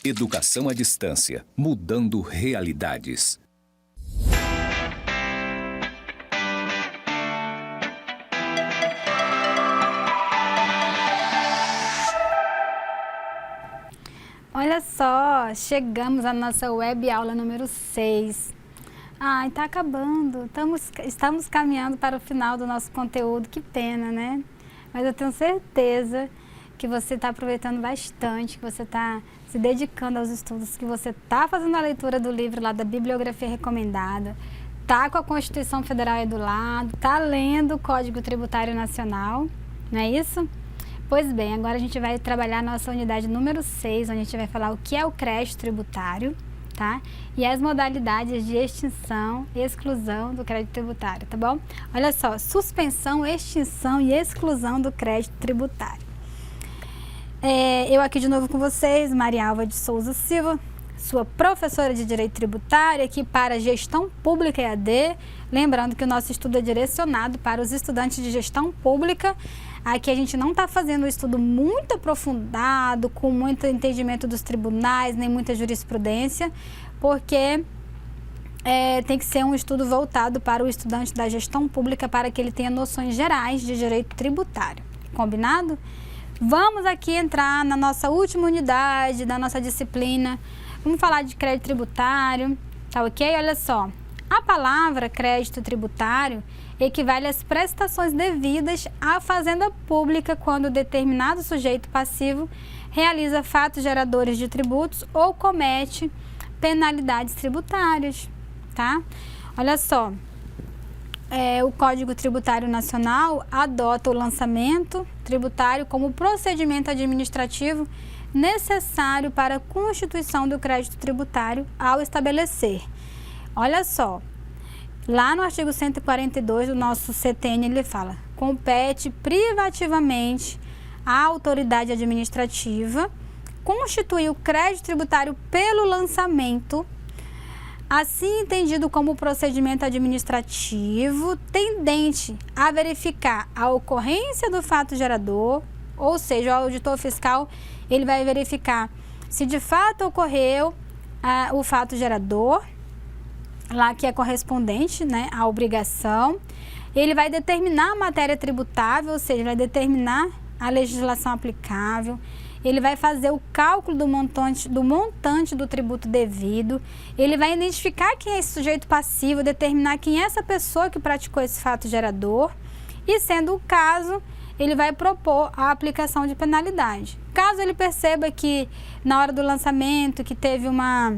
Educação à distância, mudando realidades. Olha só, chegamos à nossa web aula número 6. Ai, tá acabando. Estamos caminhando para o final do nosso conteúdo, que pena, né? Mas eu tenho certeza que você está aproveitando bastante, que você está se dedicando aos estudos, que você está fazendo a leitura do livro lá da Bibliografia Recomendada, tá com a Constituição Federal aí do lado, tá lendo o Código Tributário Nacional, não é isso? Pois bem, agora a gente vai trabalhar a nossa unidade número 6, onde a gente vai falar o que é o crédito tributário, tá? E as modalidades de extinção e exclusão do crédito tributário, tá bom? Olha só, suspensão, extinção e exclusão do crédito tributário. Eu aqui de novo com vocês, Maria Alva de Souza Silva, sua professora de Direito Tributário aqui para Gestão Pública EAD. Lembrando que o nosso estudo é direcionado para os estudantes de Gestão Pública. Aqui a gente não está fazendo um estudo muito aprofundado, com muito entendimento dos tribunais, nem muita jurisprudência, porque tem que ser um estudo voltado para o estudante da Gestão Pública, para que ele tenha noções gerais de direito tributário. Combinado? Vamos aqui entrar na nossa última unidade da nossa disciplina. Vamos falar de crédito tributário, tá ok? Olha só, a palavra crédito tributário equivale às prestações devidas à fazenda pública quando determinado sujeito passivo realiza fatos geradores de tributos ou comete penalidades tributárias, tá? Olha só, o Código Tributário Nacional adota o lançamento tributário como procedimento administrativo necessário para a constituição do crédito tributário ao estabelecer. Olha só, lá no artigo 142 do nosso CTN ele fala: compete privativamente à autoridade administrativa constituir o crédito tributário pelo lançamento, assim entendido como procedimento administrativo tendente a verificar a ocorrência do fato gerador, ou seja, o auditor fiscal ele vai verificar se de fato ocorreu o fato gerador, lá que é correspondente, né, à obrigação. Ele vai determinar a matéria tributável, ou seja, vai determinar a legislação aplicável. Ele vai fazer o cálculo do montante do tributo devido. Ele vai identificar quem é esse sujeito passivo, determinar quem é essa pessoa que praticou esse fato gerador. E, sendo o caso, ele vai propor a aplicação de penalidade. Caso ele perceba que, na hora do lançamento, que teve uma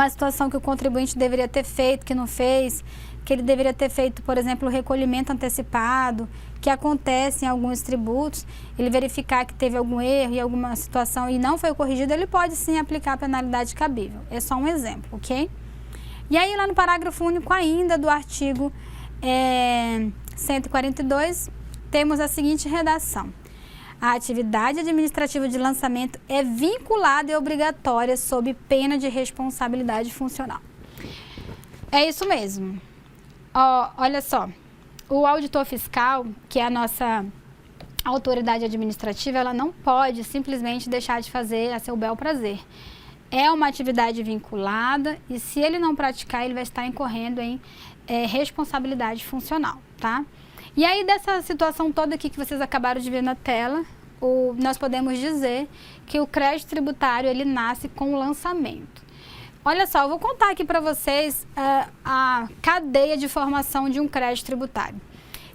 situação que o contribuinte deveria ter feito, que não fez, que ele deveria ter feito, por exemplo, o recolhimento antecipado, que acontece em alguns tributos, ele verificar que teve algum erro em alguma situação e não foi corrigido, ele pode sim aplicar a penalidade cabível. É só um exemplo, ok? E aí, lá no parágrafo único ainda do artigo 142, temos a seguinte redação: a atividade administrativa de lançamento é vinculada e obrigatória sob pena de responsabilidade funcional. É isso mesmo. Olha só, o auditor fiscal, que é a nossa autoridade administrativa, ela não pode simplesmente deixar de fazer a seu bel prazer. É uma atividade vinculada e, se ele não praticar, ele vai estar incorrendo em responsabilidade funcional, tá? E aí, dessa situação toda aqui que vocês acabaram de ver na tela, nós podemos dizer que o crédito tributário ele nasce com o lançamento. Olha só, eu vou contar aqui para vocês a cadeia de formação de um crédito tributário.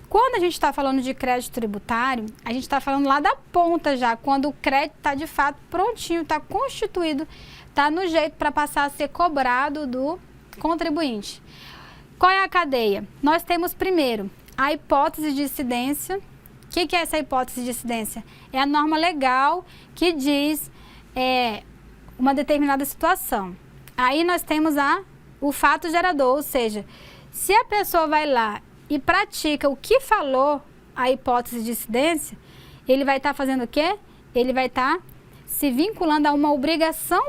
Quando a gente está falando de crédito tributário, a gente está falando lá da ponta já, quando o crédito está de fato prontinho, está constituído, está no jeito para passar a ser cobrado do contribuinte. Qual é a cadeia? Nós temos primeiro a hipótese de incidência. O que é essa hipótese de incidência? É a norma legal que diz uma determinada situação. Aí nós temos o fato gerador, ou seja, se a pessoa vai lá e pratica o que falou a hipótese de incidência, ele vai estar fazendo o quê? Ele vai estar se vinculando a uma obrigação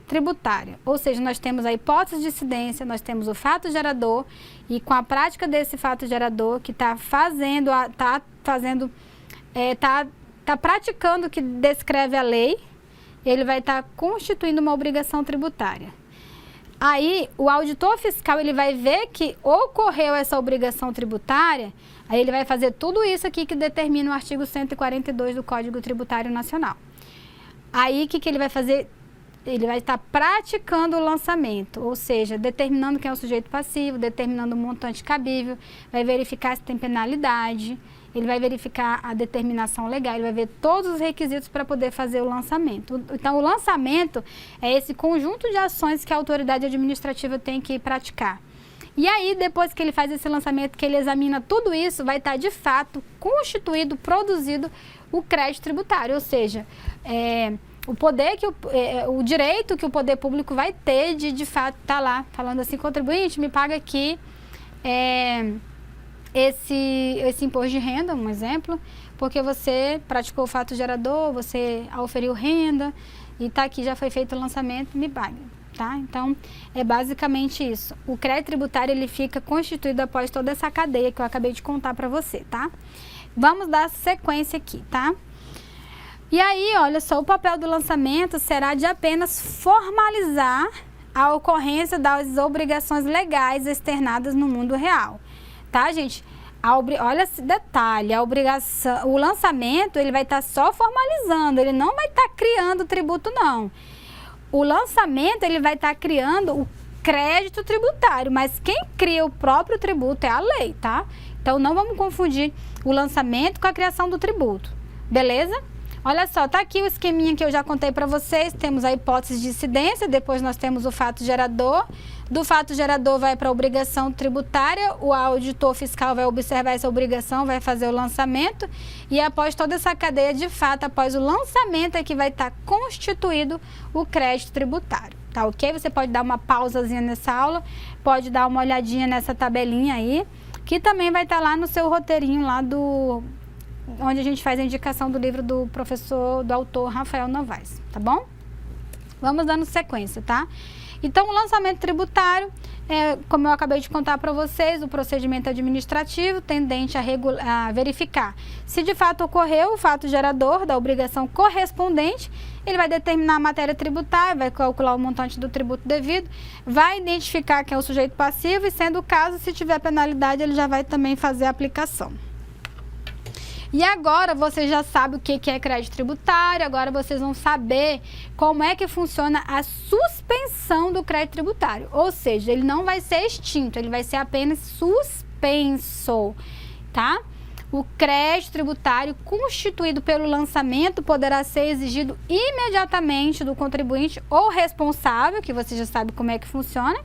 tributária. Ou seja, nós temos a hipótese de incidência, nós temos o fato gerador, e com a prática desse fato gerador que está praticando o que descreve a lei, ele vai estar constituindo uma obrigação tributária. Aí, o auditor fiscal, ele vai ver que ocorreu essa obrigação tributária, aí ele vai fazer tudo isso aqui que determina o artigo 142 do Código Tributário Nacional. Aí, o que ele vai fazer? Ele vai estar praticando o lançamento, ou seja, determinando quem é o sujeito passivo, determinando o montante cabível, vai verificar se tem penalidade, ele vai verificar a determinação legal, ele vai ver todos os requisitos para poder fazer o lançamento. Então, o lançamento é esse conjunto de ações que a autoridade administrativa tem que praticar. E aí, depois que ele faz esse lançamento, que ele examina tudo isso, vai estar, de fato, constituído, produzido o crédito tributário, ou seja, o poder o direito que o poder público vai ter de fato, estar lá falando assim, contribuinte, me paga aqui esse imposto de renda, um exemplo, porque você praticou o fato gerador, você auferiu renda e está aqui, já foi feito o lançamento, me paga, tá? Então, é basicamente isso. O crédito tributário, ele fica constituído após toda essa cadeia que eu acabei de contar para você, tá? Vamos dar sequência aqui, tá? E aí, olha só, o papel do lançamento será de apenas formalizar a ocorrência das obrigações legais externadas no mundo real. Tá, gente? Olha esse detalhe, o lançamento, ele vai estar só formalizando, ele não vai estar criando tributo, não. O lançamento, ele vai estar criando o crédito tributário, mas quem cria o próprio tributo é a lei, tá? Então, não vamos confundir o lançamento com a criação do tributo, beleza? Olha só, tá aqui o esqueminha que eu já contei para vocês, temos a hipótese de incidência, depois nós temos o fato gerador, do fato gerador vai para a obrigação tributária, o auditor fiscal vai observar essa obrigação, vai fazer o lançamento e após toda essa cadeia, de fato, após o lançamento é que vai estar constituído o crédito tributário, tá ok? Você pode dar uma pausazinha nessa aula, pode dar uma olhadinha nessa tabelinha aí, que também vai estar lá no seu roteirinho lá onde a gente faz a indicação do livro do autor Rafael Novaes, tá bom? Vamos dando sequência, tá? Então, o lançamento tributário, como eu acabei de contar para vocês, o procedimento administrativo tendente a verificar se de fato ocorreu o fato gerador da obrigação correspondente, ele vai determinar a matéria tributária, vai calcular o montante do tributo devido, vai identificar quem é o sujeito passivo e, sendo o caso, se tiver penalidade, ele já vai também fazer a aplicação. E agora você já sabe o que é crédito tributário, agora vocês vão saber como é que funciona a suspensão do crédito tributário. Ou seja, ele não vai ser extinto, ele vai ser apenas suspenso, tá? O crédito tributário constituído pelo lançamento poderá ser exigido imediatamente do contribuinte ou responsável, que você já sabe como é que funciona,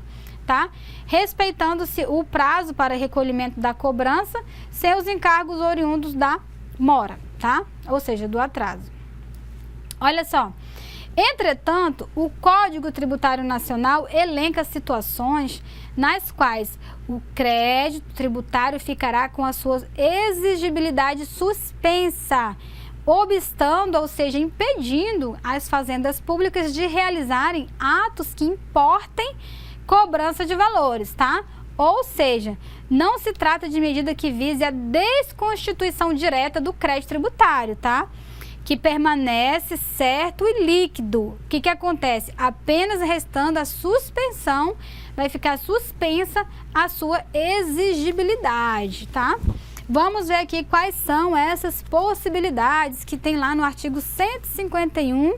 tá? Respeitando-se o prazo para recolhimento da cobrança, sem os encargos oriundos da mora, tá? Ou seja, do atraso. Olha só, entretanto, o Código Tributário Nacional elenca situações nas quais o crédito tributário ficará com a sua exigibilidade suspensa, obstando, ou seja, impedindo as fazendas públicas de realizarem atos que importem cobrança de valores, tá? Ou seja, não se trata de medida que vise a desconstituição direta do crédito tributário, tá? Que permanece certo e líquido. O que acontece? Apenas restando a suspensão, vai ficar suspensa a sua exigibilidade, tá? Vamos ver aqui quais são essas possibilidades que tem lá no artigo 151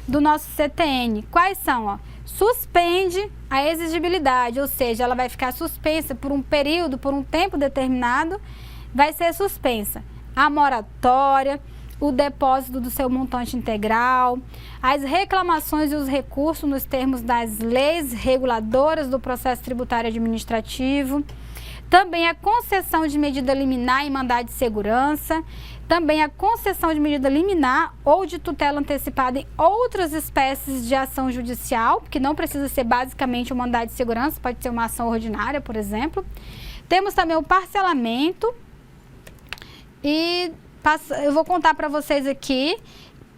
do nosso CTN. Quais são? Ó? Suspende a exigibilidade, ou seja, ela vai ficar suspensa por um período, por um tempo determinado, vai ser suspensa. A moratória, o depósito do seu montante integral, as reclamações e os recursos nos termos das leis reguladoras do processo tributário administrativo, também a concessão de medida liminar e mandado de segurança, também a concessão de medida liminar ou de tutela antecipada em outras espécies de ação judicial, que não precisa ser basicamente um mandado de segurança, pode ser uma ação ordinária, por exemplo. Temos também o parcelamento e eu vou contar para vocês aqui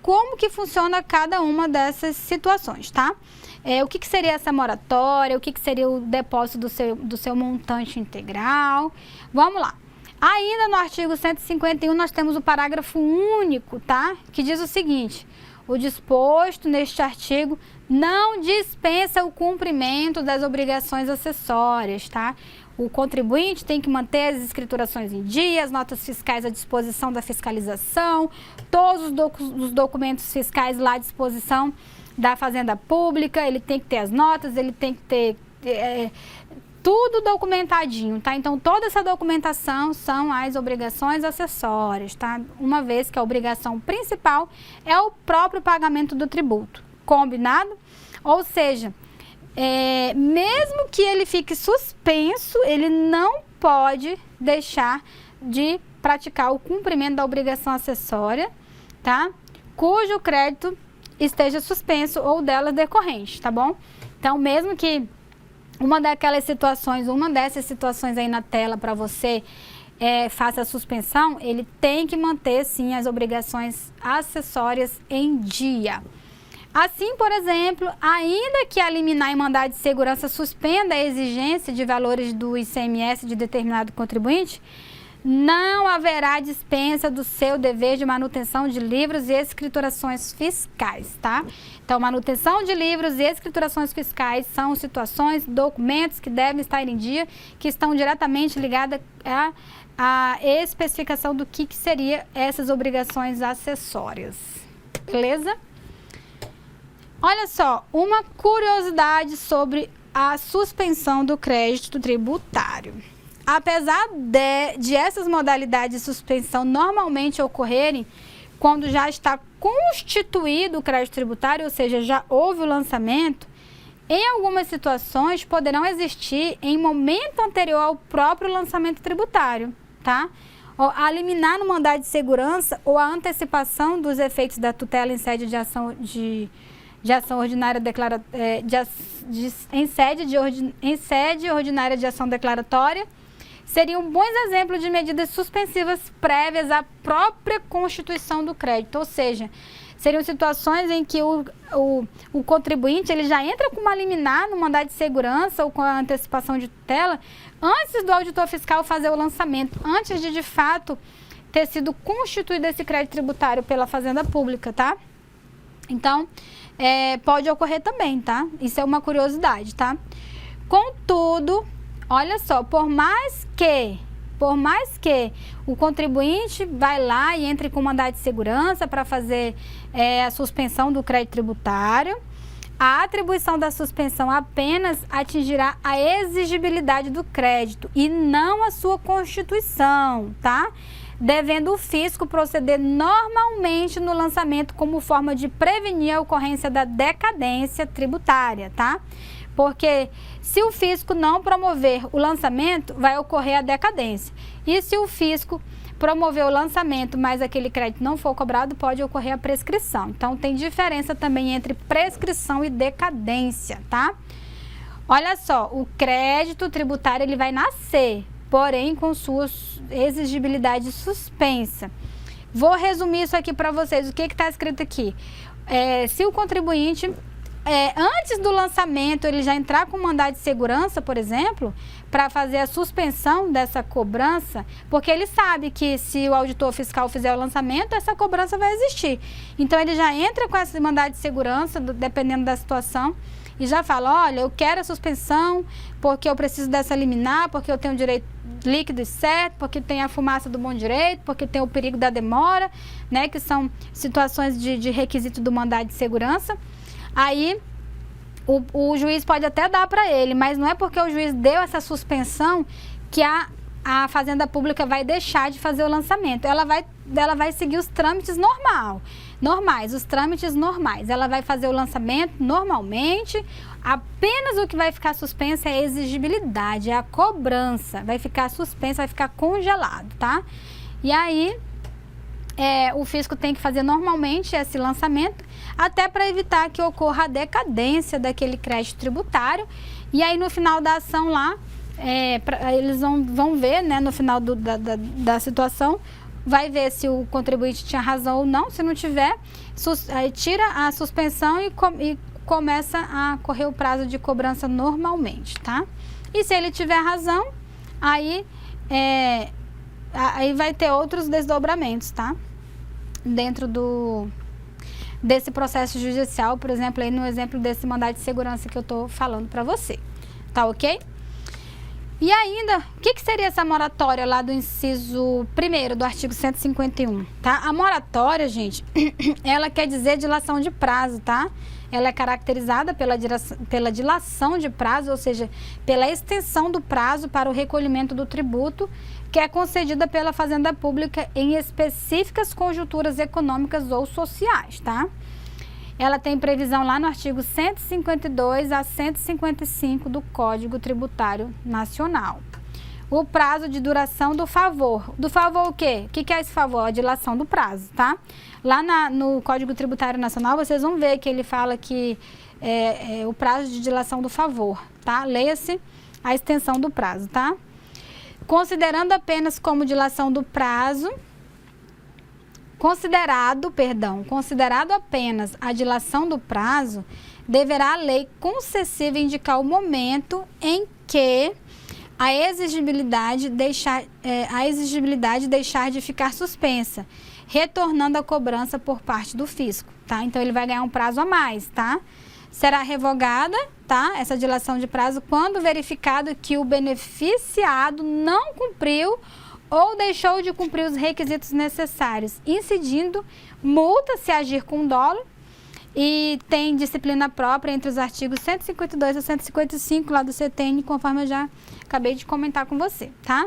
como que funciona cada uma dessas situações, tá? O que seria essa moratória, o que seria o depósito do seu montante integral. Vamos lá. Ainda no artigo 151 nós temos o parágrafo único, tá? Que diz o seguinte: o disposto neste artigo não dispensa o cumprimento das obrigações acessórias, tá? O contribuinte tem que manter as escriturações em dia, as notas fiscais à disposição da fiscalização, todos os documentos fiscais lá à disposição da Fazenda Pública, ele tem que ter as notas, ele tem que ter tudo documentadinho, tá? Então, toda essa documentação são as obrigações acessórias, tá? Uma vez que a obrigação principal é o próprio pagamento do tributo. Combinado? Ou seja, mesmo que ele fique suspenso, ele não pode deixar de praticar o cumprimento da obrigação acessória, tá? Cujo crédito esteja suspenso ou dela decorrente, tá bom? Então, mesmo que uma dessas situações aí na tela para você faça a suspensão, ele tem que manter, sim, as obrigações acessórias em dia. Assim, por exemplo, ainda que a liminar em mandado de segurança suspenda a exigência de valores do ICMS de determinado contribuinte, não haverá dispensa do seu dever de manutenção de livros e escriturações fiscais, tá? Então, manutenção de livros e escriturações fiscais são situações, documentos que devem estar em dia, que estão diretamente ligadas à especificação do que seria essas obrigações acessórias. Beleza? Olha só, uma curiosidade sobre a suspensão do crédito tributário. Apesar de essas modalidades de suspensão normalmente ocorrerem quando já está constituído o crédito tributário, ou seja, já houve o lançamento, em algumas situações poderão existir em momento anterior ao próprio lançamento tributário, tá? A liminar no mandado de segurança ou a antecipação dos efeitos da tutela em sede de ação ordinária em sede ordinária de ação declaratória seriam bons exemplos de medidas suspensivas prévias à própria constituição do crédito, ou seja, seriam situações em que o contribuinte ele já entra com uma liminar no mandado de segurança ou com a antecipação de tutela antes do auditor fiscal fazer o lançamento, antes de fato ter sido constituído esse crédito tributário pela Fazenda Pública, tá? Então, pode ocorrer também, tá? Isso é uma curiosidade, tá? Contudo, olha só, por mais que o contribuinte vai lá e entre com mandado de segurança para fazer a suspensão do crédito tributário, a atribuição da suspensão apenas atingirá a exigibilidade do crédito e não a sua constituição, tá? Devendo o fisco proceder normalmente no lançamento como forma de prevenir a ocorrência da decadência tributária, tá? Porque se o fisco não promover o lançamento, vai ocorrer a decadência. E se o fisco promover o lançamento, mas aquele crédito não for cobrado, pode ocorrer a prescrição. Então, tem diferença também entre prescrição e decadência, tá? Olha só, o crédito tributário ele vai nascer, porém com sua exigibilidade suspensa. Vou resumir isso aqui para vocês. O que está escrito aqui? Se o contribuinte, antes do lançamento, ele já entrar com mandado de segurança, por exemplo, para fazer a suspensão dessa cobrança, porque ele sabe que se o auditor fiscal fizer o lançamento, essa cobrança vai existir. Então, ele já entra com esse mandado de segurança, dependendo da situação, e já fala, olha, eu quero a suspensão porque eu preciso dessa liminar, porque eu tenho direito líquido e certo, porque tem a fumaça do bom direito, porque tem o perigo da demora, né, que são situações de requisito do mandado de segurança. Aí, o juiz pode até dar para ele, mas não é porque o juiz deu essa suspensão que a Fazenda Pública vai deixar de fazer o lançamento. Ela vai seguir os trâmites normais, os trâmites normais. Ela vai fazer o lançamento normalmente, apenas o que vai ficar suspenso é a exigibilidade, é a cobrança. Vai ficar suspensa, vai ficar congelado, tá? E aí, o fisco tem que fazer normalmente esse lançamento, até para evitar que ocorra a decadência daquele crédito tributário. E aí, no final da ação lá, eles vão ver, né, no final da situação, vai ver se o contribuinte tinha razão ou não. Se não tiver, aí tira a suspensão e começa a correr o prazo de cobrança normalmente, tá? E se ele tiver razão, aí vai ter outros desdobramentos, tá? Dentro desse processo judicial, por exemplo, aí no exemplo desse mandado de segurança que eu estou falando para você. Tá ok? E ainda, o que seria essa moratória lá do inciso 1º do artigo 151, tá? A moratória, gente, ela quer dizer dilação de prazo, tá? Ela é caracterizada pela dilação de prazo, ou seja, pela extensão do prazo para o recolhimento do tributo, que é concedida pela Fazenda Pública em específicas conjunturas econômicas ou sociais, tá? Ela tem previsão lá no artigo 152 a 155 do Código Tributário Nacional. O prazo de duração do favor. Do favor o quê? O que é esse favor? A dilação do prazo, tá? Lá no Código Tributário Nacional, vocês vão ver que ele fala que o prazo de dilação do favor, tá? Leia-se a extensão do prazo, tá? Considerando apenas como dilação do prazo, considerado apenas a dilação do prazo, deverá a lei concessiva indicar o momento em que a exigibilidade deixar de ficar suspensa, retornando a cobrança por parte do fisco, tá? Então, ele vai ganhar um prazo a mais, tá? Será revogada, tá? Essa dilação de prazo quando verificado que o beneficiado não cumpriu ou deixou de cumprir os requisitos necessários, incidindo multa se agir com dolo, e tem disciplina própria entre os artigos 152 a 155 lá do CTN, conforme eu já acabei de comentar com você, tá?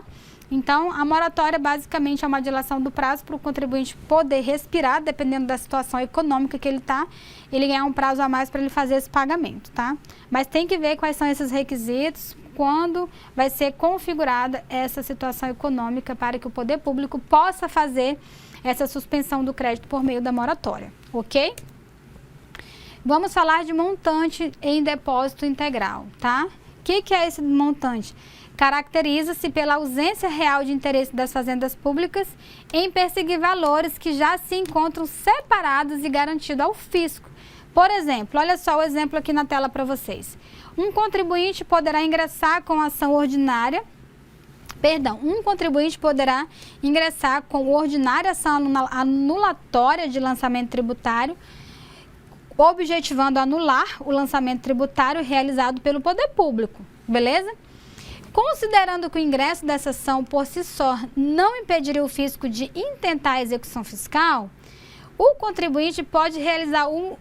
Então, a moratória basicamente é uma dilação do prazo para o contribuinte poder respirar, dependendo da situação econômica que ele está, ele ganhar um prazo a mais para ele fazer esse pagamento, tá? Mas tem que ver quais são esses requisitos, quando vai ser configurada essa situação econômica para que o poder público possa fazer essa suspensão do crédito por meio da moratória, ok? Vamos falar de montante em depósito integral, tá? O que é esse montante? Caracteriza-se pela ausência real de interesse das fazendas públicas em perseguir valores que já se encontram separados e garantidos ao fisco. Por exemplo, olha só o exemplo aqui na tela para vocês. Um contribuinte poderá ingressar com ordinária ação anulatória de lançamento tributário, objetivando anular o lançamento tributário realizado pelo poder público, beleza? Considerando que o ingresso dessa ação por si só não impediria o fisco de intentar a execução fiscal, o contribuinte pode realizar o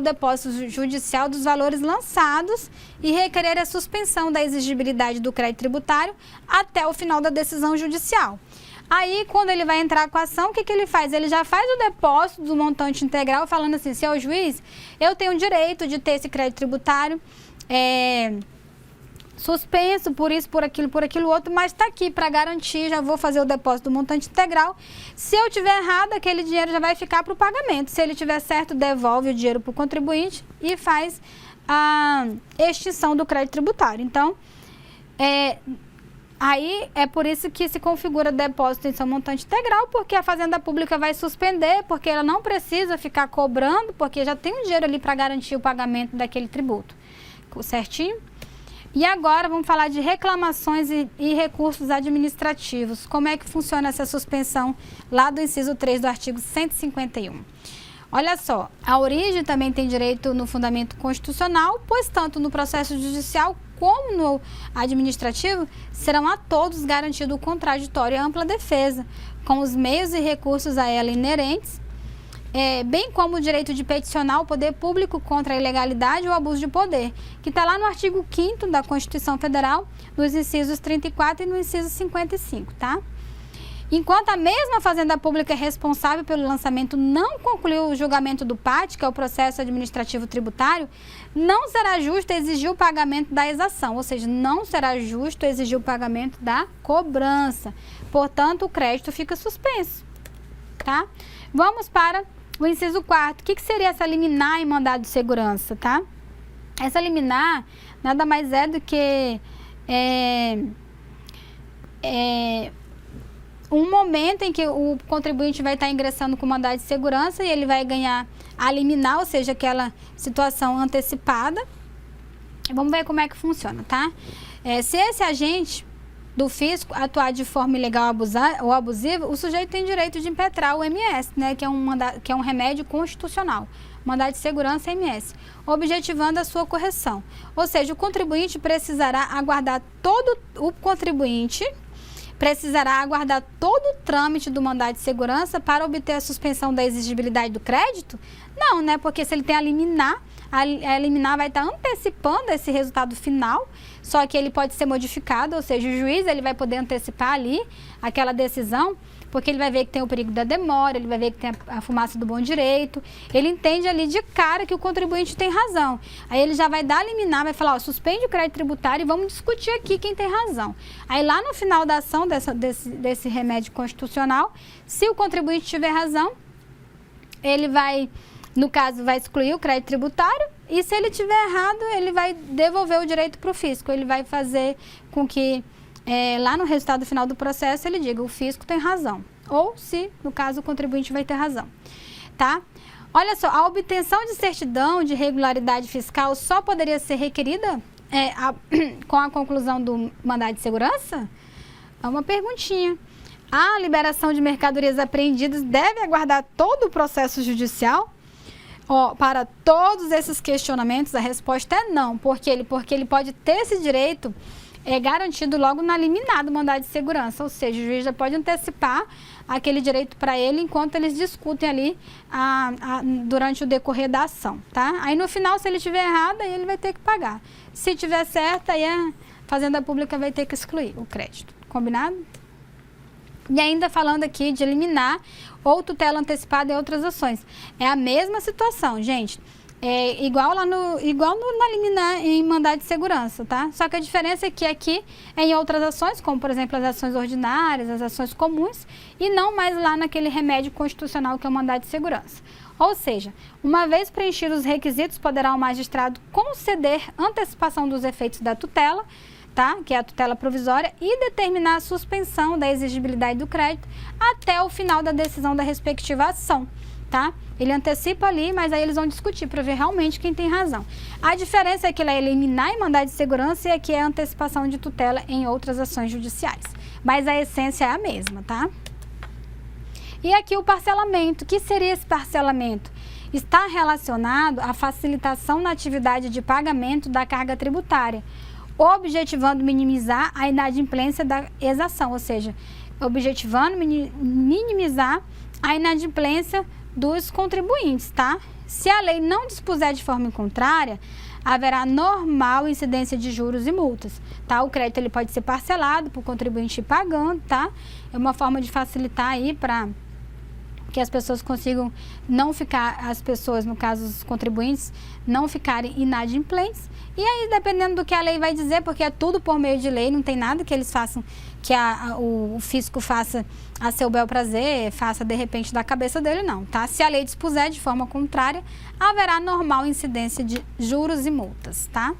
depósito judicial dos valores lançados e requerer a suspensão da exigibilidade do crédito tributário até o final da decisão judicial. Aí, quando ele vai entrar com a ação, o que ele faz? Ele já faz o depósito do montante integral, falando assim, seu juiz, eu tenho o direito de ter esse crédito tributário suspenso por isso, por aquilo outro, mas está aqui para garantir, já vou fazer o depósito do montante integral. Se eu tiver errado, aquele dinheiro já vai ficar para o pagamento. Se ele tiver certo, devolve o dinheiro para o contribuinte e faz a extinção do crédito tributário. Então, aí é por isso que se configura depósito em seu montante integral, porque a Fazenda Pública vai suspender, porque ela não precisa ficar cobrando, porque já tem um dinheiro ali para garantir o pagamento daquele tributo. Certinho? E agora vamos falar de reclamações e recursos administrativos. Como é que funciona essa suspensão lá do inciso 3 do artigo 151? Olha só, a origem também tem direito no fundamento constitucional, pois tanto no processo judicial como no administrativo serão a todos garantido o contraditório e a ampla defesa, com os meios e recursos a ela inerentes, bem como o direito de peticionar o poder público contra a ilegalidade ou abuso de poder, que está lá no artigo 5º da Constituição Federal, nos incisos 34 e no inciso 55, tá? Enquanto a mesma Fazenda Pública responsável pelo lançamento não concluiu o julgamento do PAT, que é o processo administrativo tributário, não será justo exigir o pagamento da exação, ou seja, não será justo exigir o pagamento da cobrança. Portanto, o crédito fica suspenso, tá? Vamos para o inciso 4º. O que seria essa liminar em mandado de segurança, tá? Essa liminar nada mais é do que um momento em que o contribuinte vai estar ingressando com mandado de segurança e ele vai ganhar a liminar, ou seja, aquela situação antecipada. Vamos ver como é que funciona, tá? Se esse agente do fisco atuar de forma ilegal ou abusiva, o sujeito tem direito de impetrar o MS, né, que é um remédio constitucional, mandado de segurança MS, objetivando a sua correção. Ou seja, o contribuinte precisará aguardar todo o trâmite do mandado de segurança para obter a suspensão da exigibilidade do crédito? Não, né? Porque se ele tem a liminar vai estar antecipando esse resultado final, só que ele pode ser modificado, ou seja, o juiz ele vai poder antecipar ali aquela decisão, porque ele vai ver que tem o perigo da demora, ele vai ver que tem a fumaça do bom direito, ele entende ali de cara que o contribuinte tem razão. Aí ele já vai dar a liminar, vai falar, ó, suspende o crédito tributário e vamos discutir aqui quem tem razão. Aí lá no final da ação desse remédio constitucional, se o contribuinte tiver razão, ele vai, no caso, vai excluir o crédito tributário e se ele tiver errado, ele vai devolver o direito para o fisco. Ele vai fazer com que lá no resultado final do processo ele diga o fisco tem razão. Ou se, no caso, o contribuinte vai ter razão. Tá? Olha só, a obtenção de certidão de regularidade fiscal só poderia ser requerida com a conclusão do mandado de segurança? É uma perguntinha. A liberação de mercadorias apreendidas deve aguardar todo o processo judicial? Para todos esses questionamentos, a resposta é não. Porque ele pode ter esse direito garantido logo na liminar do mandado de segurança. Ou seja, o juiz já pode antecipar aquele direito para ele enquanto eles discutem ali durante o decorrer da ação. Tá? Aí no final, se ele tiver errado, aí ele vai ter que pagar. Se tiver certo, aí a Fazenda Pública vai ter que excluir o crédito. Combinado? E ainda falando aqui de liminar ou tutela antecipada em outras ações. É a mesma situação, gente. É igual na liminar em mandado de segurança, tá? Só que a diferença é que aqui é em outras ações, como por exemplo as ações ordinárias, as ações comuns, e não mais lá naquele remédio constitucional que é o mandado de segurança. Ou seja, uma vez preenchidos os requisitos, poderá o magistrado conceder antecipação dos efeitos da tutela, tá? Que é a tutela provisória, e determinar a suspensão da exigibilidade do crédito até o final da decisão da respectiva ação. Tá? Ele antecipa ali, mas aí eles vão discutir para ver realmente quem tem razão. A diferença é que ele é eliminar em mandado de segurança e aqui é a antecipação de tutela em outras ações judiciais. Mas a essência é a mesma, tá? E aqui o parcelamento. O que seria esse parcelamento? Está relacionado à facilitação na atividade de pagamento da carga tributária, objetivando minimizar a inadimplência da exação, ou seja, objetivando minimizar a inadimplência dos contribuintes, tá? Se a lei não dispuser de forma contrária, haverá normal incidência de juros e multas, tá? O crédito ele pode ser parcelado para o contribuinte ir pagando, tá? É uma forma de facilitar aí para que as pessoas consigam não ficar, as pessoas, no caso os contribuintes, não ficarem inadimplentes. E aí, dependendo do que a lei vai dizer, porque é tudo por meio de lei, não tem nada que eles façam, que o fisco faça a seu bel prazer, faça de repente da cabeça dele, não, tá? Se a lei dispuser de forma contrária, haverá normal incidência de juros e multas, tá?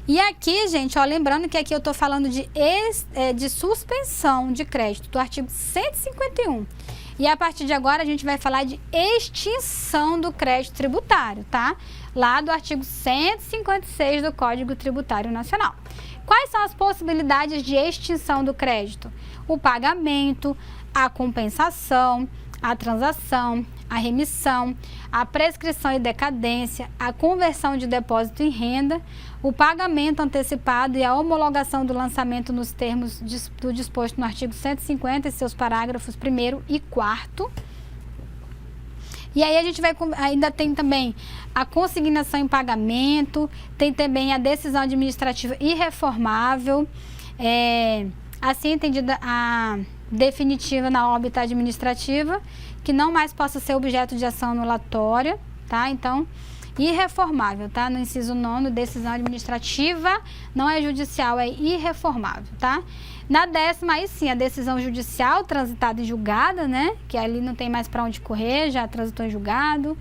E aqui, gente, ó, lembrando que aqui eu tô falando de suspensão de crédito do artigo 151. E a partir de agora a gente vai falar de extinção do crédito tributário, tá? Lá do artigo 156 do Código Tributário Nacional. Quais são as possibilidades de extinção do crédito? O pagamento, a compensação, a transação, a remissão, a prescrição e decadência, a conversão de depósito em renda, o pagamento antecipado e a homologação do lançamento nos termos do disposto no artigo 150 e seus parágrafos 1º e 4º. E aí a gente ainda tem também a consignação em pagamento, tem também a decisão administrativa irreformável, assim entendida a definitiva na órbita administrativa, que não mais possa ser objeto de ação anulatória, tá? Então, irreformável, tá? No inciso 9º, decisão administrativa não é judicial, é irreformável, tá? Na 10ª, aí sim, a decisão judicial transitada e julgada, né? Que ali não tem mais para onde correr, já transitou em julgado.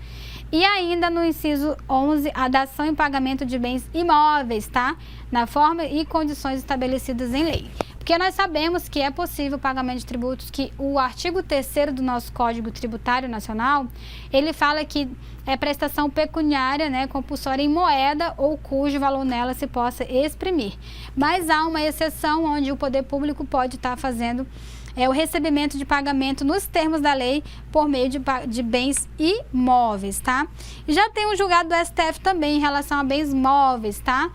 E ainda no inciso 11, a dação em pagamento de bens imóveis, tá? Na forma e condições estabelecidas em lei. Porque nós sabemos que é possível o pagamento de tributos, que o artigo 3º do nosso Código Tributário Nacional, ele fala que é prestação pecuniária, né, compulsória em moeda ou cujo valor nela se possa exprimir. Mas há uma exceção onde o poder público pode estar fazendo o recebimento de pagamento nos termos da lei por meio de bens imóveis, tá? E já tem um julgado do STF também em relação a bens móveis, tá?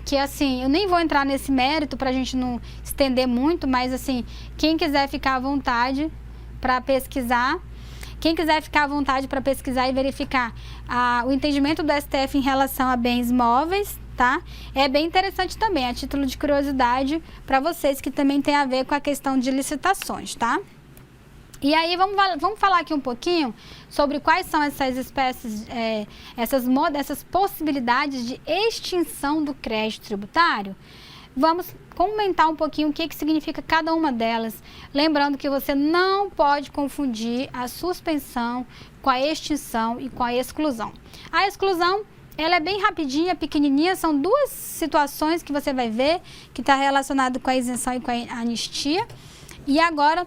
Que assim, eu nem vou entrar nesse mérito para a gente não estender muito, mas assim, quem quiser ficar à vontade para pesquisar, e verificar o entendimento do STF em relação a bens móveis, tá? É bem interessante também, a título de curiosidade para vocês, que também tem a ver com a questão de licitações, tá? E aí vamos falar aqui um pouquinho sobre quais são essas espécies, essas possibilidades de extinção do crédito tributário. Vamos comentar um pouquinho o que significa cada uma delas. Lembrando que você não pode confundir a suspensão com a extinção e com a exclusão. A exclusão, ela é bem rapidinha, pequenininha, são duas situações que você vai ver que está relacionado com a isenção e com a anistia. E agora,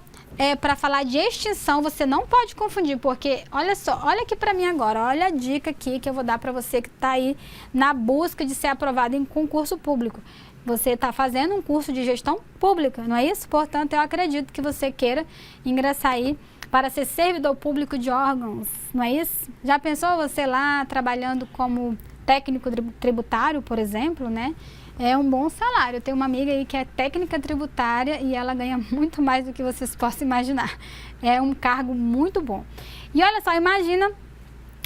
para falar de extinção, você não pode confundir, porque olha só, olha aqui para mim agora, olha a dica aqui que eu vou dar para você que está aí na busca de ser aprovado em concurso público. Você está fazendo um curso de gestão pública, não é isso? Portanto, eu acredito que você queira ingressar aí para ser servidor público de órgãos, não é isso? Já pensou você lá trabalhando como técnico tributário, por exemplo, né? É um bom salário. Eu tenho uma amiga aí que é técnica tributária e ela ganha muito mais do que vocês possam imaginar. É um cargo muito bom. E olha só, imagina,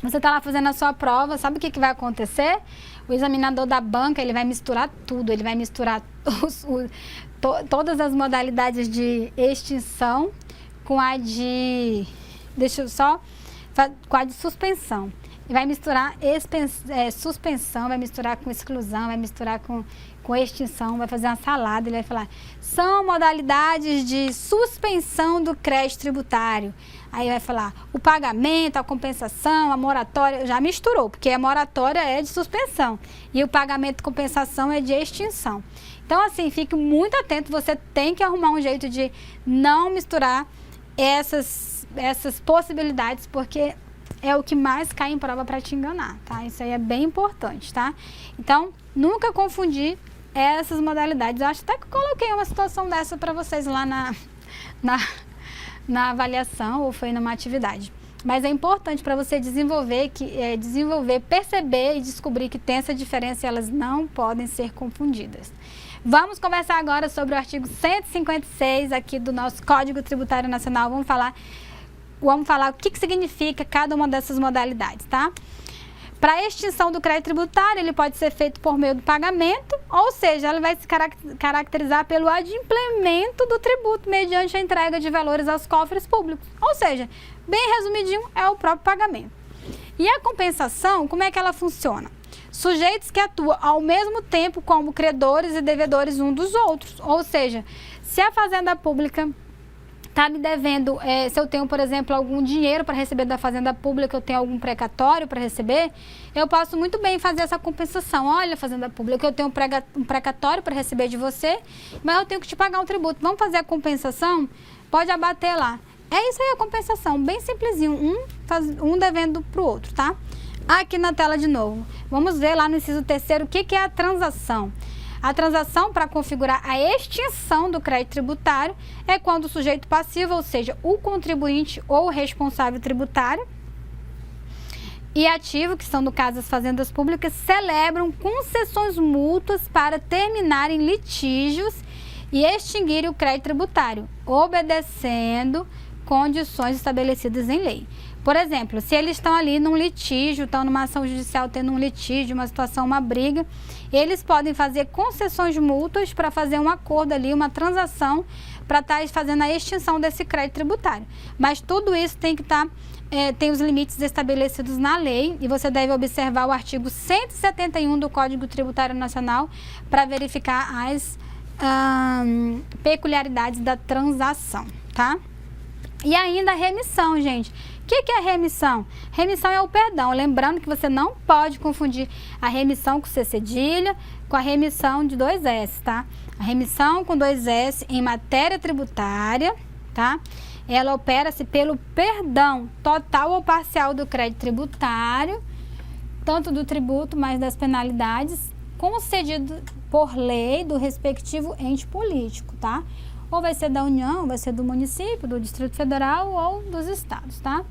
você está lá fazendo a sua prova, sabe o que vai acontecer? O examinador da banca, ele vai misturar tudo, ele vai misturar todas as modalidades de extinção com a de, com a de suspensão. E vai misturar suspensão, vai misturar com exclusão, vai misturar com extinção, vai fazer uma salada, ele vai falar, são modalidades de suspensão do crédito tributário. Aí vai falar o pagamento, a compensação, a moratória, já misturou, porque a moratória é de suspensão e o pagamento de compensação é de extinção. Então, assim, fique muito atento, você tem que arrumar um jeito de não misturar essas possibilidades, porque é o que mais cai em prova para te enganar, tá? Isso aí é bem importante, tá? Então, nunca confundir essas modalidades. Eu acho até que eu coloquei uma situação dessa para vocês lá na avaliação, ou foi numa atividade. Mas é importante para você desenvolver, perceber e descobrir que tem essa diferença e elas não podem ser confundidas. Vamos conversar agora sobre o artigo 156 aqui do nosso Código Tributário Nacional. Vamos falar o que significa cada uma dessas modalidades, tá? Para a extinção do crédito tributário, ele pode ser feito por meio do pagamento, ou seja, ele vai se caracterizar pelo adimplemento do tributo mediante a entrega de valores aos cofres públicos. Ou seja, bem resumidinho, é o próprio pagamento. E a compensação, como é que ela funciona? Sujeitos que atuam ao mesmo tempo como credores e devedores um dos outros. Ou seja, se a Fazenda Pública está me devendo, se eu tenho, por exemplo, algum dinheiro para receber da Fazenda Pública, eu tenho algum precatório para receber, eu posso muito bem fazer essa compensação. Olha, Fazenda Pública, eu tenho um precatório para receber de você, mas eu tenho que te pagar um tributo. Vamos fazer a compensação? Pode abater lá. É isso aí, a compensação, bem simplesinho, um devendo para o outro, tá? Aqui na tela de novo. Vamos ver lá no inciso 3º o que é a transação. A transação para configurar a extinção do crédito tributário é quando o sujeito passivo, ou seja, o contribuinte ou o responsável tributário, e ativo, que são no caso as fazendas públicas, celebram concessões mútuas para terminarem litígios e extinguirem o crédito tributário, obedecendo condições estabelecidas em lei. Por exemplo, se eles estão ali num litígio, estão numa ação judicial tendo um litígio, uma situação, uma briga, eles podem fazer concessões mútuas para fazer um acordo ali, uma transação, para estar fazendo a extinção desse crédito tributário. Mas tudo isso tem que estar, tem os limites estabelecidos na lei, e você deve observar o artigo 171 do Código Tributário Nacional para verificar as peculiaridades da transação, tá? E ainda a remissão, gente. O que é remissão? Remissão é o perdão. Lembrando que você não pode confundir a remissão com C cedilha com a remissão de 2 S, tá? A remissão com 2 S em matéria tributária, tá? Ela opera-se pelo perdão total ou parcial do crédito tributário, tanto do tributo, mas das penalidades, concedido por lei do respectivo ente político, tá? Ou vai ser da União, ou vai ser do município, do Distrito Federal ou dos estados, tá?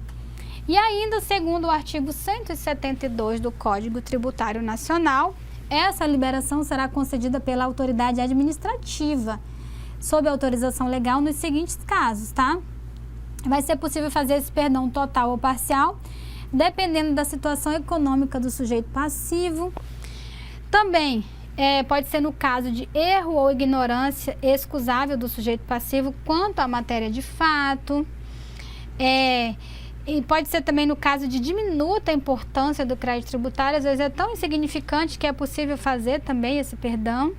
E ainda, segundo o artigo 172 do Código Tributário Nacional, essa liberação será concedida pela autoridade administrativa, sob autorização legal nos seguintes casos, tá? Vai ser possível fazer esse perdão total ou parcial, dependendo da situação econômica do sujeito passivo. Também pode ser no caso de erro ou ignorância excusável do sujeito passivo quanto à matéria de fato. E pode ser também no caso de diminuta importância do crédito tributário, às vezes é tão insignificante que é possível fazer também esse perdão.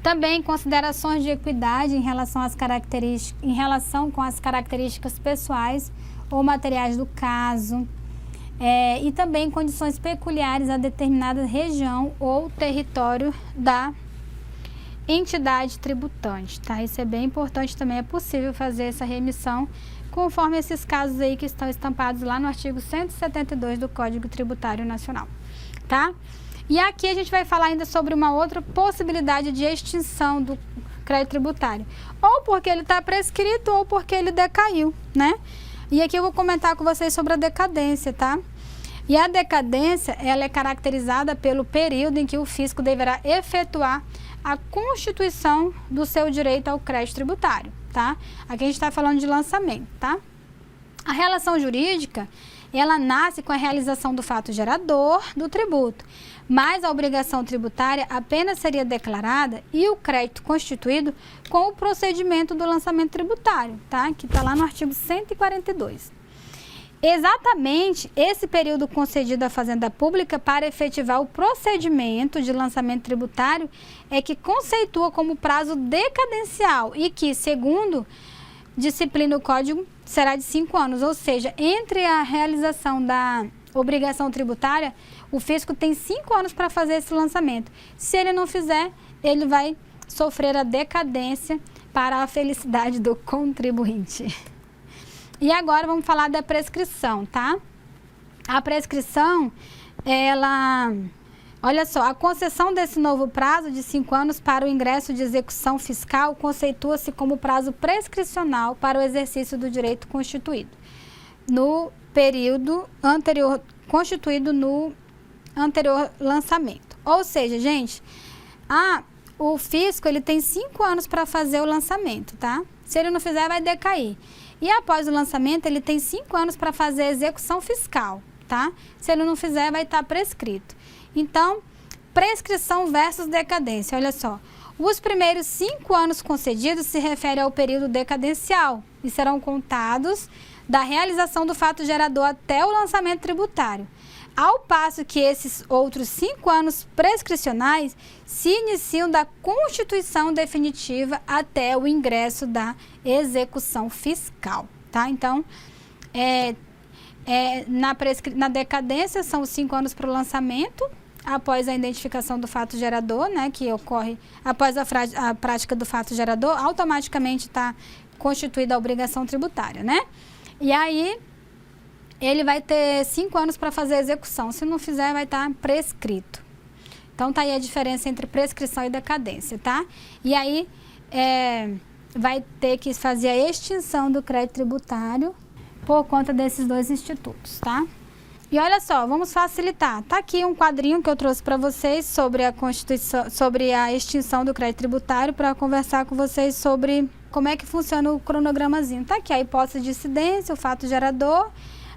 Também considerações de equidade em relação com as características pessoais ou materiais do caso. E também condições peculiares a determinada região ou território da entidade tributante, tá? Isso é bem importante também, é possível fazer essa remissão conforme esses casos aí que estão estampados lá no artigo 172 do Código Tributário Nacional, tá? E aqui a gente vai falar ainda sobre uma outra possibilidade de extinção do crédito tributário, ou porque ele está prescrito ou porque ele decaiu, né? E aqui eu vou comentar com vocês sobre a decadência, tá? E a decadência, ela é caracterizada pelo período em que o fisco deverá efetuar a constituição do seu direito ao crédito tributário, tá? Aqui a gente está falando de lançamento, tá? A relação jurídica, ela nasce com a realização do fato gerador do tributo, mas a obrigação tributária apenas seria declarada e o crédito constituído com o procedimento do lançamento tributário, tá? Que está lá no artigo 142. Exatamente esse período concedido à Fazenda Pública para efetivar o procedimento de lançamento tributário é que conceitua como prazo decadencial e que, segundo disciplina do Código, será de 5 anos, ou seja, entre a realização da obrigação tributária, o fisco tem 5 anos para fazer esse lançamento. Se ele não fizer, ele vai sofrer a decadência para a felicidade do contribuinte. E agora vamos falar da prescrição, tá? A prescrição, olha só, a concessão desse novo prazo de 5 anos para o ingresso de execução fiscal conceitua-se como prazo prescricional para o exercício do direito constituído no período anterior, constituído no anterior lançamento. Ou seja, gente, o fisco ele tem 5 anos para fazer o lançamento, tá? Se ele não fizer, vai decair. E após o lançamento, ele tem 5 anos para fazer a execução fiscal, tá? Se ele não fizer, vai estar prescrito. Então, prescrição versus decadência. Olha só, os primeiros 5 anos concedidos se referem ao período decadencial e serão contados da realização do fato gerador até o lançamento tributário. Ao passo que esses outros 5 anos prescricionais se iniciam da constituição definitiva até o ingresso da execução fiscal, tá? Então, na decadência são os 5 anos para o lançamento, após a identificação do fato gerador, né, que ocorre após a prática do fato gerador, automaticamente está constituída a obrigação tributária, né? E aí ele vai ter 5 anos para fazer a execução. Se não fizer, vai estar prescrito. Então, tá aí a diferença entre prescrição e decadência, tá? E aí, vai ter que fazer a extinção do crédito tributário por conta desses 2 institutos, tá? E olha só, vamos facilitar. Tá aqui um quadrinho que eu trouxe para vocês sobre a Constituição, sobre a extinção do crédito tributário, para conversar com vocês sobre como é que funciona o cronogramazinho. Tá aqui a hipótese de incidência, o fato gerador.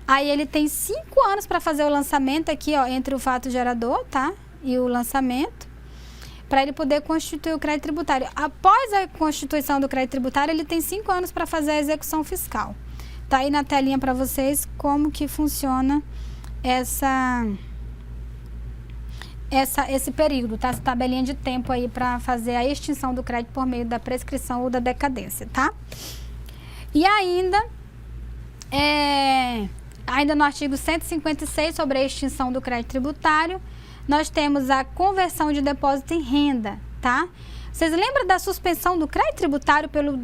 Aí ele tem 5 anos para fazer o lançamento aqui, ó, entre o fato gerador, tá? E o lançamento, para ele poder constituir o crédito tributário. Após a constituição do crédito tributário, ele tem 5 anos para fazer a execução fiscal. Tá aí na telinha para vocês como que funciona esse período, tá? Essa tabelinha de tempo aí para fazer a extinção do crédito por meio da prescrição ou da decadência, tá? E ainda no artigo 156, sobre a extinção do crédito tributário, nós temos a conversão de depósito em renda, tá? Vocês lembram da suspensão do crédito tributário pelo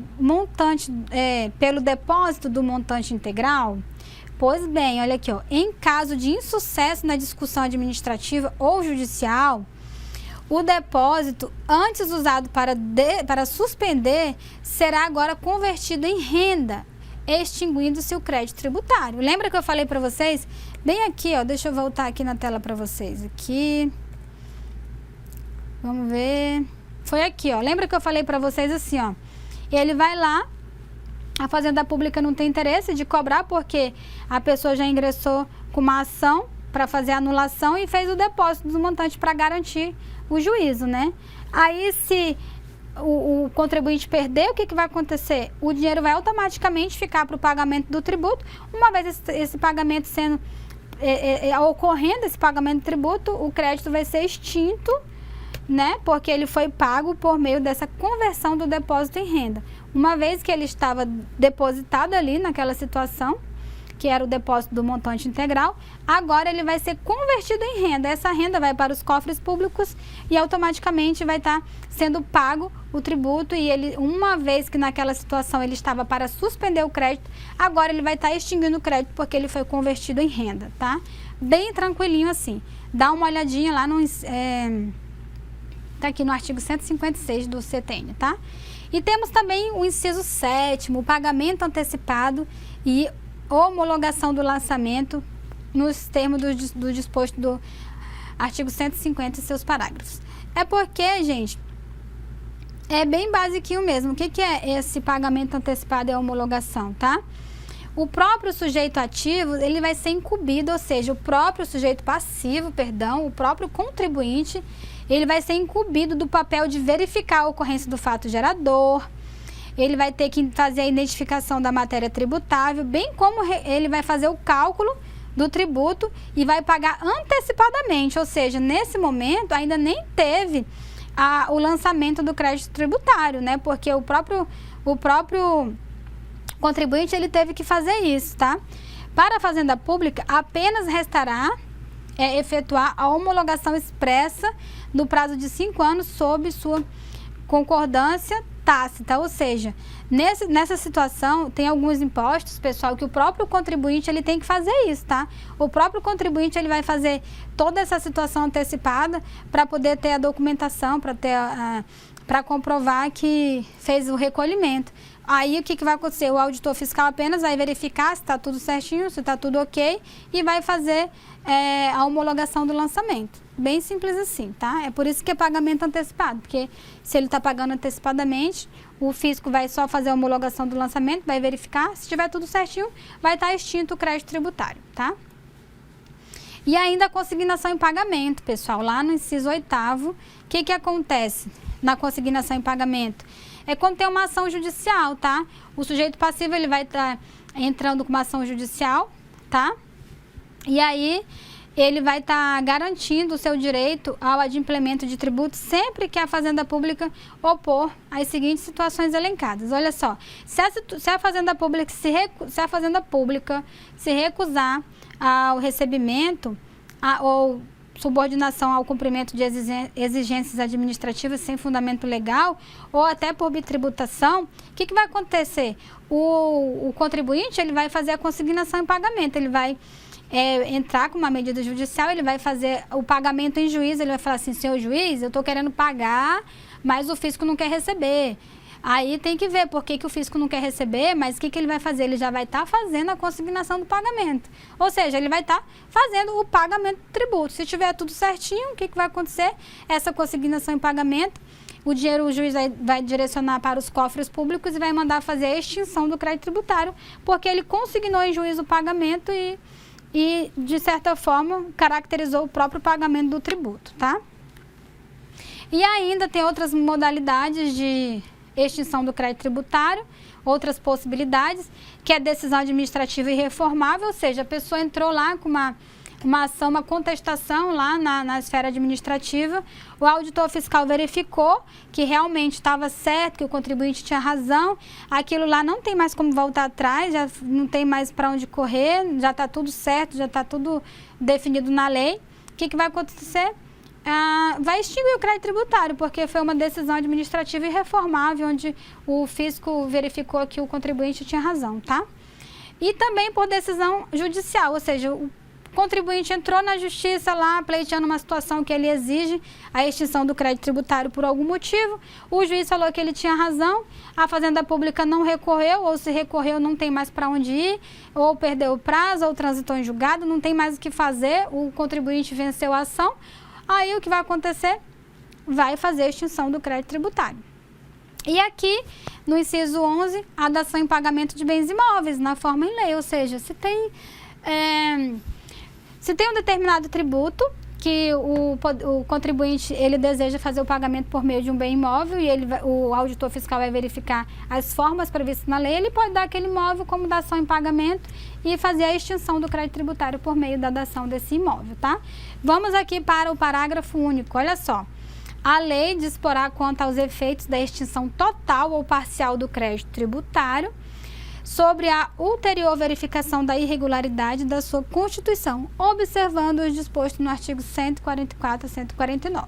depósito do montante integral? Pois bem, olha aqui, ó, em caso de insucesso na discussão administrativa ou judicial, o depósito antes usado para suspender será agora convertido em renda, extinguindo-se o crédito tributário. Lembra que eu falei para vocês? Bem aqui, ó, deixa eu voltar aqui na tela para vocês. Aqui, vamos ver. Foi aqui, ó. Lembra que eu falei para vocês assim, ó. Ele vai lá, a Fazenda Pública não tem interesse de cobrar porque a pessoa já ingressou com uma ação para fazer a anulação e fez o depósito do montante para garantir o juízo, né? Aí, se o contribuinte perder, o que vai acontecer? O dinheiro vai automaticamente ficar para o pagamento do tributo. Uma vez esse pagamento sendo ocorrendo, esse pagamento do tributo, o crédito vai ser extinto, né? Porque ele foi pago por meio dessa conversão do depósito em renda. Uma vez que ele estava depositado ali naquela situação, que era o depósito do montante integral, agora ele vai ser convertido em renda. Essa renda vai para os cofres públicos e automaticamente vai estar sendo pago o tributo, e ele, uma vez que naquela situação ele estava para suspender o crédito, agora ele vai estar extinguindo o crédito porque ele foi convertido em renda, tá? Bem tranquilinho assim. Dá uma olhadinha lá tá aqui no artigo 156 do CTN, tá? E temos também o inciso 7º, o pagamento antecipado e homologação do lançamento nos termos do disposto do artigo 150 e seus parágrafos. É porque, gente, é bem basiquinho mesmo. O que é esse pagamento antecipado e a homologação, tá? O próprio sujeito ativo, ele vai ser incumbido, ou seja, o próprio sujeito passivo, perdão, o próprio contribuinte, ele vai ser incumbido do papel de verificar a ocorrência do fato gerador. Ele vai ter que fazer a identificação da matéria tributável, bem como ele vai fazer o cálculo do tributo e vai pagar antecipadamente, ou seja, nesse momento ainda nem teve o lançamento do crédito tributário, né? Porque o próprio contribuinte, ele teve que fazer isso, tá? Para a Fazenda Pública, apenas restará efetuar a homologação expressa no prazo de 5 anos sob sua concordância tácita, ou seja, nessa situação tem alguns impostos, pessoal, que o próprio contribuinte ele tem que fazer isso, tá? O próprio contribuinte ele vai fazer toda essa situação antecipada para poder ter a documentação, para comprovar que fez o recolhimento. Aí o que vai acontecer? O auditor fiscal apenas vai verificar se está tudo certinho, se está tudo ok e vai fazer a homologação do lançamento. Bem simples assim, tá? É por isso que é pagamento antecipado, porque se ele está pagando antecipadamente, o fisco vai só fazer a homologação do lançamento, vai verificar, se tiver tudo certinho, vai estar extinto o crédito tributário, tá? E ainda a consignação em pagamento, pessoal, lá no inciso 8º, o que acontece na consignação em pagamento? É quando tem uma ação judicial, tá? O sujeito passivo, ele vai estar entrando com uma ação judicial, tá? E aí, ele vai estar garantindo o seu direito ao adimplemento de tributos sempre que a Fazenda Pública opor as seguintes situações elencadas. Olha só, se a Fazenda Pública se recusar ao recebimento ou subordinação ao cumprimento de exigências administrativas sem fundamento legal ou até por bitributação, o que vai acontecer? O contribuinte ele vai fazer a consignação em pagamento, ele vai entrar com uma medida judicial, ele vai fazer o pagamento em juízo, ele vai falar assim, senhor juiz, eu estou querendo pagar, mas o fisco não quer receber. Aí tem que ver por que o fisco não quer receber, mas o que ele vai fazer? Ele já vai estar fazendo a consignação do pagamento. Ou seja, ele vai estar fazendo o pagamento do tributo. Se tiver tudo certinho, o que vai acontecer? Essa consignação em pagamento, o dinheiro o juiz vai direcionar para os cofres públicos e vai mandar fazer a extinção do crédito tributário, porque ele consignou em juízo o pagamento e, de certa forma, caracterizou o próprio pagamento do tributo, tá? E ainda tem outras modalidades de extinção do crédito tributário, outras possibilidades, que é decisão administrativa irreformável, ou seja, a pessoa entrou lá com uma uma ação, uma contestação lá na esfera administrativa. O auditor fiscal verificou que realmente estava certo, que o contribuinte tinha razão. Aquilo lá não tem mais como voltar atrás, já não tem mais para onde correr, já está tudo certo, já está tudo definido na lei. O que vai acontecer? Vai extinguir o crédito tributário, porque foi uma decisão administrativa irreformável, onde o fisco verificou que o contribuinte tinha razão, tá? E também por decisão judicial, ou seja, o contribuinte entrou na justiça lá, pleiteando uma situação que ele exige a extinção do crédito tributário por algum motivo. O juiz falou que ele tinha razão, a Fazenda Pública não recorreu, ou se recorreu não tem mais para onde ir, ou perdeu o prazo, ou transitou em julgado, não tem mais o que fazer, o contribuinte venceu a ação. Aí o que vai acontecer? Vai fazer a extinção do crédito tributário. E aqui, no inciso 11, a dação em pagamento de bens imóveis, na forma em lei, ou seja, se tem um determinado tributo que o contribuinte ele deseja fazer o pagamento por meio de um bem imóvel e o auditor fiscal vai verificar as formas previstas na lei, ele pode dar aquele imóvel como dação em pagamento e fazer a extinção do crédito tributário por meio da dação desse imóvel, tá? Vamos aqui para o parágrafo único, olha só. A lei disporá quanto aos efeitos da extinção total ou parcial do crédito tributário sobre a ulterior verificação da irregularidade da sua constituição, observando os dispostos no artigo 144 a 149,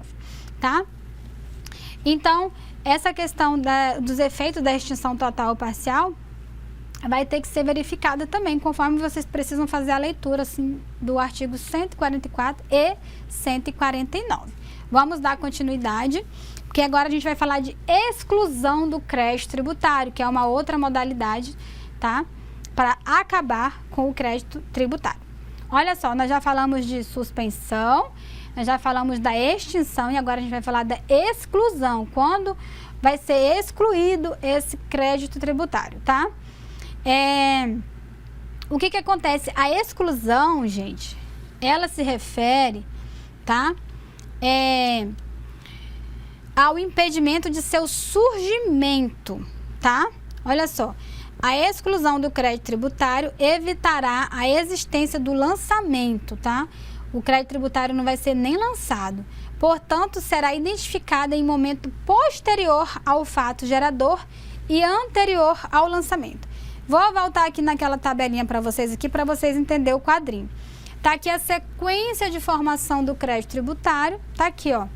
tá? Então, essa questão dos efeitos da extinção total ou parcial vai ter que ser verificada também, conforme vocês precisam fazer a leitura assim, do artigo 144 e 149. Vamos dar continuidade, porque agora a gente vai falar de exclusão do crédito tributário, que é uma outra modalidade, tá? Para acabar com o crédito tributário. Olha só, nós já falamos de suspensão, nós já falamos da extinção e agora a gente vai falar da exclusão, quando vai ser excluído esse crédito tributário, tá? O que acontece? A exclusão, gente, ela se refere, tá? Ao impedimento de seu surgimento, tá? Olha só, a exclusão do crédito tributário evitará a existência do lançamento, tá? O crédito tributário não vai ser nem lançado, portanto, será identificada em momento posterior ao fato gerador e anterior ao lançamento. Vou voltar aqui naquela tabelinha para vocês aqui, para vocês entenderem o quadrinho. Tá aqui a sequência de formação do crédito tributário, tá aqui, ó.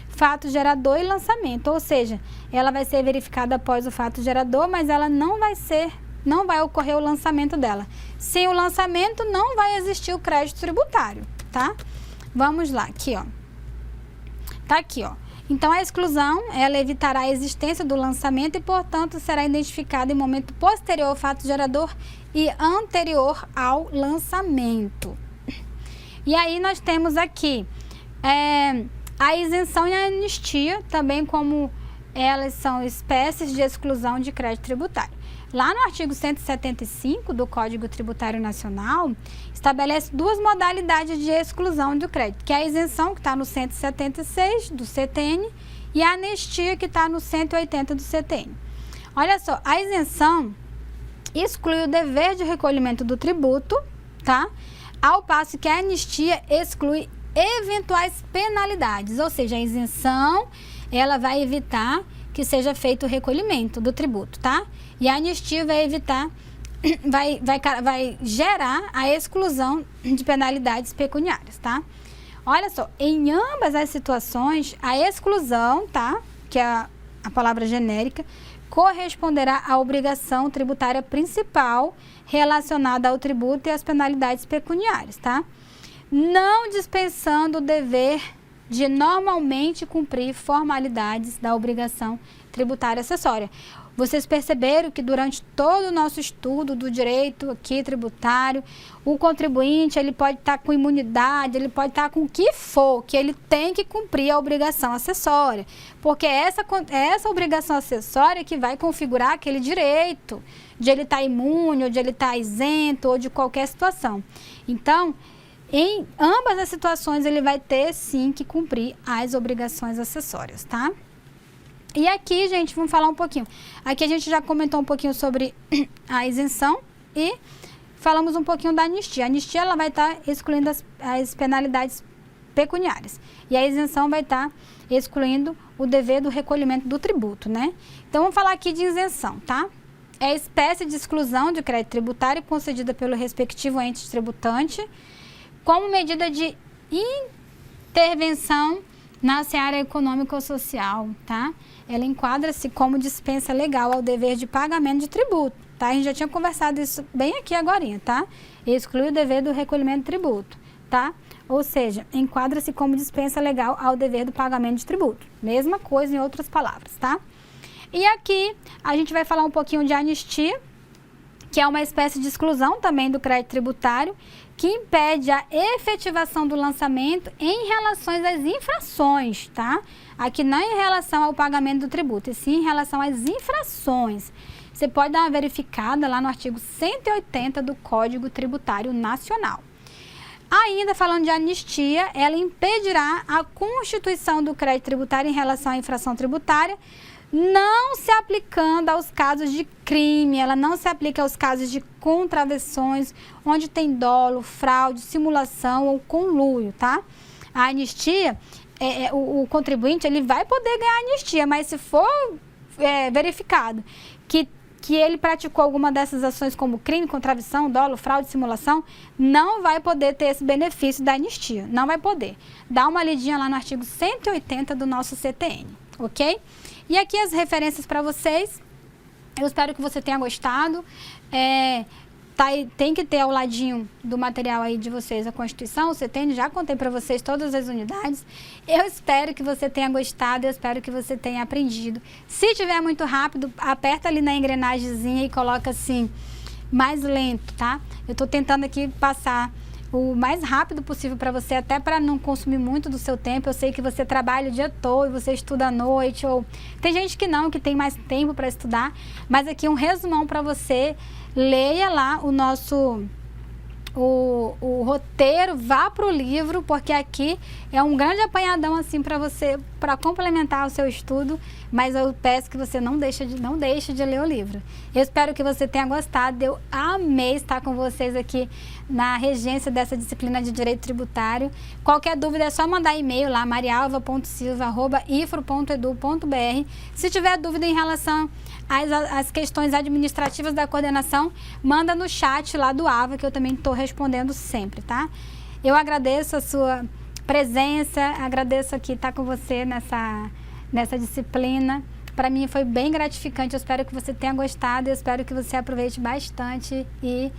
Fato gerador e lançamento, ou seja, ela vai ser verificada após o fato gerador, mas ela não vai ocorrer o lançamento dela. Sem o lançamento, não vai existir o crédito tributário, tá? Vamos lá, aqui, ó. Tá aqui, ó. Então, a exclusão, ela evitará a existência do lançamento e, portanto, será identificada em momento posterior ao fato gerador e anterior ao lançamento. E aí, nós temos aqui a isenção e a anistia, também como elas são espécies de exclusão de crédito tributário. Lá no artigo 175 do Código Tributário Nacional, estabelece duas modalidades de exclusão do crédito, que é a isenção, que está no 176 do CTN, e a anistia, que está no 180 do CTN. Olha só, a isenção exclui o dever de recolhimento do tributo, tá? Ao passo que a anistia exclui eventuais penalidades, ou seja, a isenção, ela vai evitar que seja feito o recolhimento do tributo, tá? E a anistia vai evitar, vai gerar a exclusão de penalidades pecuniárias, tá? Olha só, em ambas as situações, a exclusão, tá? Que é a palavra genérica, corresponderá à obrigação tributária principal relacionada ao tributo e às penalidades pecuniárias, tá? Não dispensando o dever de normalmente cumprir formalidades da obrigação tributária acessória. Vocês perceberam que durante todo o nosso estudo do direito aqui tributário, o contribuinte, ele pode estar com imunidade, ele pode estar com o que for, que ele tem que cumprir a obrigação acessória, porque é essa obrigação acessória que vai configurar aquele direito de ele estar imune, ou de ele estar isento, ou de qualquer situação. Então, em ambas as situações, ele vai ter, sim, que cumprir as obrigações acessórias, tá? E aqui, gente, vamos falar um pouquinho. Aqui a gente já comentou um pouquinho sobre a isenção e falamos um pouquinho da anistia. A anistia ela vai estar excluindo as penalidades pecuniárias. E a isenção vai estar excluindo o dever do recolhimento do tributo, né? Então, vamos falar aqui de isenção, tá? É a espécie de exclusão de crédito tributário concedida pelo respectivo ente tributante como medida de intervenção na seara econômica ou social, tá? Ela enquadra-se como dispensa legal ao dever de pagamento de tributo, tá? A gente já tinha conversado isso bem aqui agorinha, tá? Exclui o dever do recolhimento de tributo, tá? Ou seja, enquadra-se como dispensa legal ao dever do pagamento de tributo. Mesma coisa em outras palavras, tá? E aqui a gente vai falar um pouquinho de anistia, que é uma espécie de exclusão também do crédito tributário, que impede a efetivação do lançamento em relação às infrações, tá? Aqui não em relação ao pagamento do tributo, e sim em relação às infrações. Você pode dar uma verificada lá no artigo 180 do Código Tributário Nacional. Ainda falando de anistia, ela impedirá a constituição do crédito tributário em relação à infração tributária, não se aplicando aos casos de crime, ela não se aplica aos casos de contravenções, onde tem dolo, fraude, simulação ou conluio, tá? A anistia, o contribuinte, ele vai poder ganhar anistia, mas se for verificado que ele praticou alguma dessas ações como crime, contravenção, dolo, fraude, simulação, não vai poder ter esse benefício da anistia, não vai poder. Dá uma lidinha lá no artigo 180 do nosso CTN, ok? E aqui as referências para vocês. Eu espero que você tenha gostado. Tem que ter ao ladinho do material aí de vocês a Constituição, o CTN, já contei para vocês todas as unidades. Eu espero que você tenha gostado, eu espero que você tenha aprendido. Se tiver muito rápido, aperta ali na engrenagemzinha e coloca assim, mais lento, tá? Eu estou tentando aqui passar o mais rápido possível para você, até para não consumir muito do seu tempo. Eu sei que você trabalha o dia todo, você estuda à noite, ou tem gente que não, que tem mais tempo para estudar, mas aqui um resumão para você. Leia lá o nosso o roteiro, vá para o livro, porque aqui é um grande apanhadão assim para você, para complementar o seu estudo, mas eu peço que você não deixe de ler o livro. Eu espero que você tenha gostado, eu amei estar com vocês aqui na regência dessa disciplina de Direito Tributário. Qualquer dúvida é só mandar e-mail lá, marialva.silva@ifro.edu.br. Se tiver dúvida em relação às questões administrativas da coordenação, manda no chat lá do AVA, que eu também estou respondendo sempre, tá? Eu agradeço a sua presença, agradeço aqui estar com você nessa disciplina. Para mim foi bem gratificante, eu espero que você tenha gostado, eu espero que você aproveite bastante e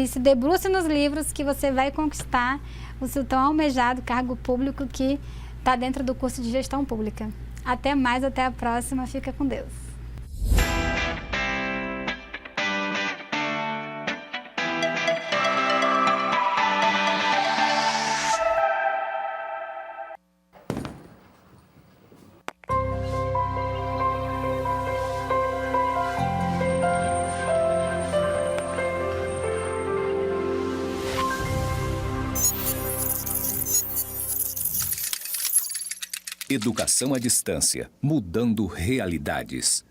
se debruce nos livros, que você vai conquistar o seu tão almejado cargo público que está dentro do curso de Gestão Pública. Até mais, até a próxima, fica com Deus. Educação à distância, mudando realidades.